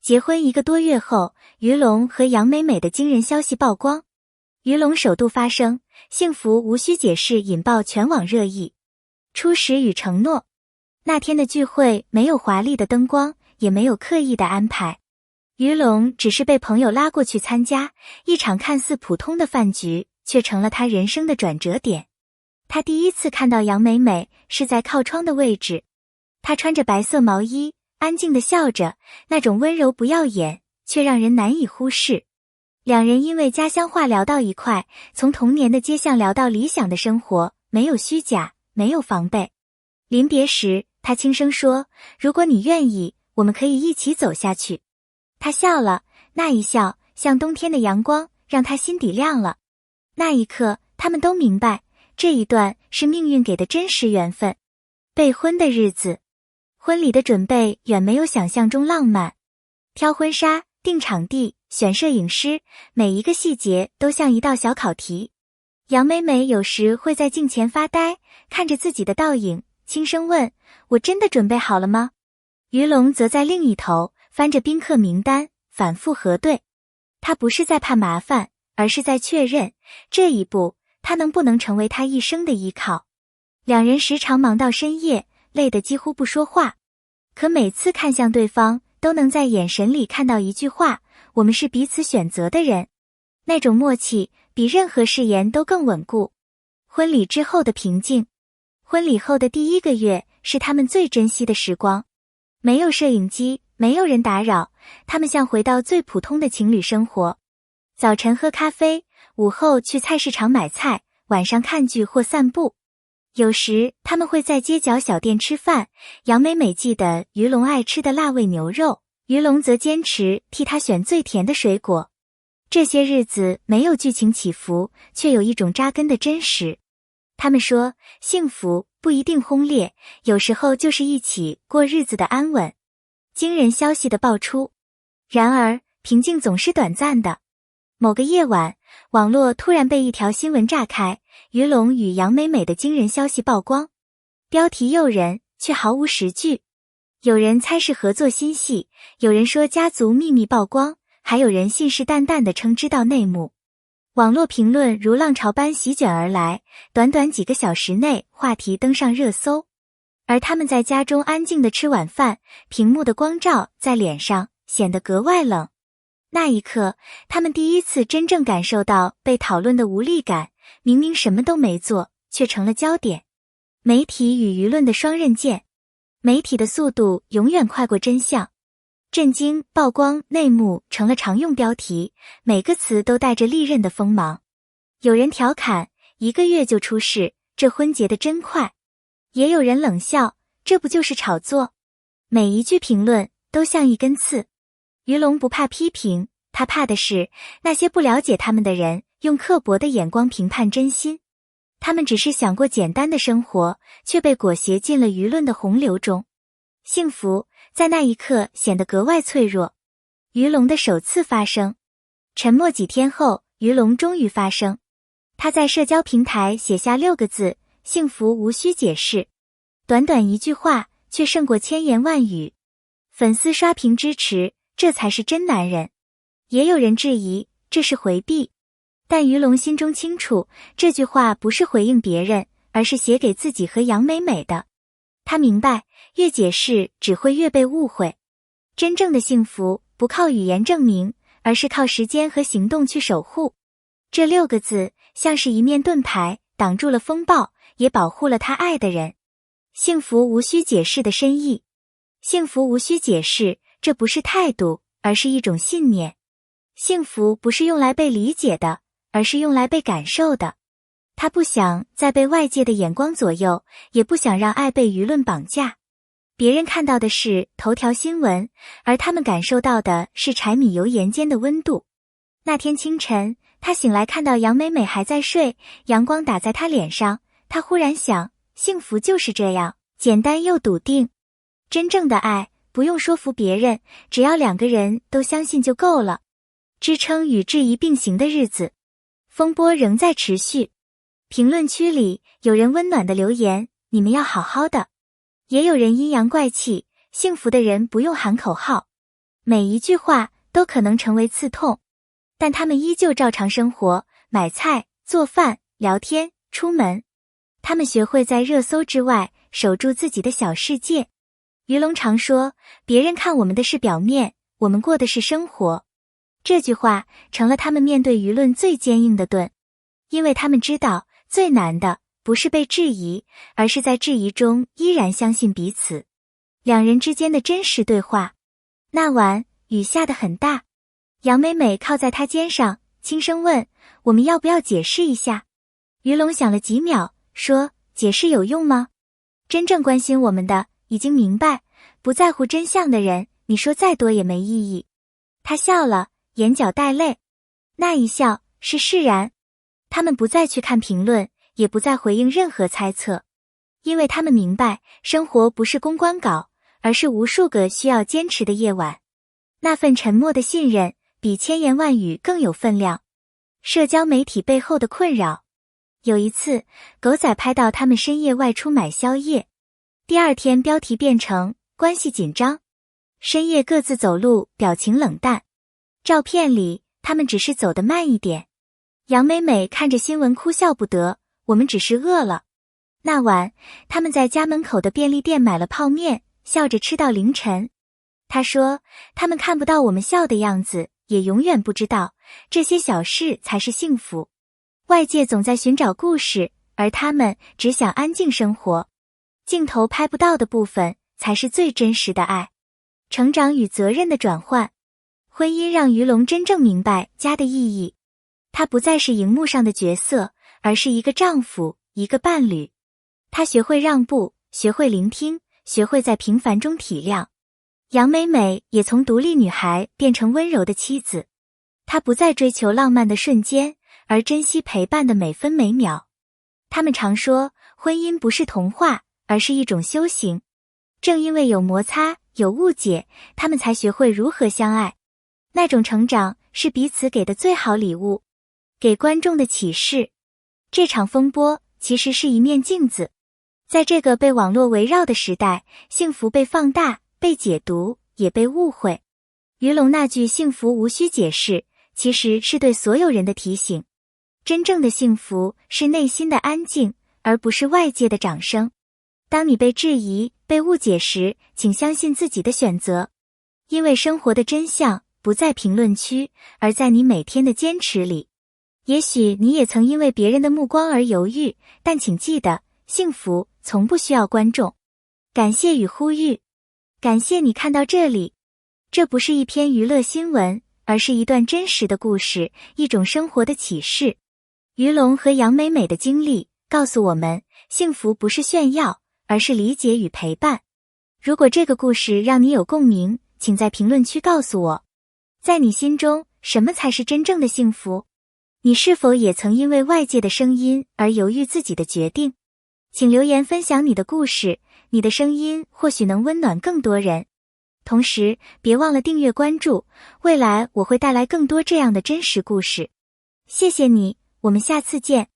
结婚1个多月后，于龙和杨美美的惊人消息曝光。于龙首度发声，幸福无需解释引爆全网热议。初始与承诺。那天的聚会没有华丽的灯光，也没有刻意的安排。于龙只是被朋友拉过去参加一场看似普通的饭局，却成了他人生的转折点。他第一次看到杨美美是在靠窗的位置，她穿着白色毛衣，安静地笑着，那种温柔不耀眼，却让人难以忽视。两人因为家乡话聊到一块，从童年的街巷聊到理想的生活，没有虚假，没有防备。临别时，他轻声说：“如果你愿意，我们可以一起走下去。”他笑了，那一笑像冬天的阳光，让他心底亮了。那一刻，他们都明白，这一段是命运给的真实缘分。备婚的日子，婚礼的准备远没有想象中浪漫。挑婚纱、定场地、选摄影师，每一个细节都像一道小考题。杨美美有时会在镜前发呆，看着自己的倒影，轻声问：“我真的准备好了吗？”于龙则在另一头翻着宾客名单，反复核对。他不是在怕麻烦，而是在确认这一步他能不能成为他一生的依靠。两人时常忙到深夜，累得几乎不说话，可每次看向对方，都能在眼神里看到一句话：我们是彼此选择的人。那种默契比任何誓言都更稳固。婚礼之后的平静。婚礼后的第1个月是他们最珍惜的时光。没有摄影机，没有人打扰，他们像回到最普通的情侣生活。早晨喝咖啡，午后去菜市场买菜，晚上看剧或散步。有时他们会在街角小店吃饭，杨美美记得于龙爱吃的辣味牛肉，于龙则坚持替他选最甜的水果。这些日子没有剧情起伏，却有一种扎根的真实。他们说，幸福不一定轰烈，有时候就是一起过日子的安稳。惊人消息的爆出。然而，平静总是短暂的。某个夜晚，网络突然被一条新闻炸开，于龙与杨美美的惊人消息曝光。标题诱人，却毫无实据。有人猜是合作新戏，有人说家族秘密曝光，还有人信誓旦旦地称知道内幕。网络评论如浪潮般席卷而来，短短几个小时内，话题登上热搜。而他们在家中安静地吃晚饭，屏幕的光照在脸上，显得格外冷。那一刻，他们第一次真正感受到被讨论的无力感，明明什么都没做，却成了焦点。媒体与舆论的双刃剑。媒体的速度永远快过真相。震惊、曝光、内幕成了常用标题，每个词都带着利刃的锋芒。有人调侃，1个月就出事，这婚结得真快。也有人冷笑，这不就是炒作？每一句评论都像一根刺。于龙不怕批评，他怕的是那些不了解他们的人用刻薄的眼光评判真心。他们只是想过简单的生活，却被裹挟进了舆论的洪流中。幸福在那一刻显得格外脆弱。于龙的首次发声。沉默几天后，于龙终于发声。他在社交平台写下6个字：幸福无需解释。短短一句话，却胜过千言万语。粉丝刷屏支持，这才是真男人。也有人质疑，这是回避。但于龙心中清楚，这句话不是回应别人，而是写给自己和杨美美的。他明白，越解释只会越被误会。真正的幸福不靠语言证明，而是靠时间和行动去守护。这6个字像是一面盾牌，挡住了风暴，也保护了他爱的人。幸福无需解释的深意。幸福无需解释，这不是态度，而是一种信念。幸福不是用来被理解的，而是用来被感受的。他不想再被外界的眼光左右，也不想让爱被舆论绑架。别人看到的是头条新闻，而他们感受到的是柴米油盐间的温度。那天清晨，他醒来看到杨美美还在睡，阳光打在她脸上，他忽然想，幸福就是这样，简单又笃定。真正的爱，不用说服别人，只要2个人都相信就够了。支撑与质疑并行的日子。风波仍在持续。评论区里有人温暖的留言，你们要好好的。也有人阴阳怪气，幸福的人不用喊口号。每一句话都可能成为刺痛，但他们依旧照常生活，买菜、做饭、聊天、出门。他们学会在热搜之外守住自己的小世界。于龙常说，别人看我们的是表面，我们过的是生活。这句话成了他们面对舆论最坚硬的盾，因为他们知道，最难的不是被质疑，而是在质疑中依然相信彼此。两人之间的真实对话。那晚，雨下得很大，杨美美靠在他肩上，轻声问，我们要不要解释一下？于龙想了几秒，说，解释有用吗？真正关心我们的，已经明白，不在乎真相的人，你说再多也没意义。他笑了，眼角带泪，那一笑是释然。他们不再去看评论，也不再回应任何猜测，因为他们明白，生活不是公关稿，而是无数个需要坚持的夜晚。那份沉默的信任，比千言万语更有分量。社交媒体背后的困扰。有一次，狗仔拍到他们深夜外出买宵夜，第二天标题变成关系紧张，深夜各自走路，表情冷淡。照片里，他们只是走得慢一点。杨美美看着新闻哭笑不得，我们只是饿了。那晚，他们在家门口的便利店买了泡面，笑着吃到凌晨。她说，他们看不到我们笑的样子，也永远不知道，这些小事才是幸福。外界总在寻找故事，而他们只想安静生活。镜头拍不到的部分，才是最真实的爱。成长与责任的转换。婚姻让于龙真正明白家的意义。他不再是荧幕上的角色，而是一个丈夫，一个伴侣。他学会让步，学会聆听，学会在平凡中体谅。杨美美也从独立女孩变成温柔的妻子。她不再追求浪漫的瞬间，而珍惜陪伴的每分每秒。他们常说，婚姻不是童话，而是一种修行。正因为有摩擦，有误解，他们才学会如何相爱。那种成长是彼此给的最好礼物。给观众的启示。这场风波其实是一面镜子。在这个被网络围绕的时代，幸福被放大，被解读，也被误会。于龙那句幸福无需解释，其实是对所有人的提醒。真正的幸福是内心的安静，而不是外界的掌声。当你被质疑、被误解时，请相信自己的选择。因为生活的真相不在评论区，而在你每天的坚持里。也许你也曾因为别人的目光而犹豫，但请记得，幸福从不需要观众。感谢与呼吁。感谢你看到这里。这不是一篇娱乐新闻，而是一段真实的故事，一种生活的启示。于龙和杨美美的经历告诉我们，幸福不是炫耀，而是理解与陪伴。如果这个故事让你有共鸣，请在评论区告诉我，在你心中，什么才是真正的幸福？你是否也曾因为外界的声音而犹豫自己的决定？请留言分享你的故事，你的声音或许能温暖更多人。同时，别忘了订阅关注，未来我会带来更多这样的真实故事。谢谢你，我们下次见。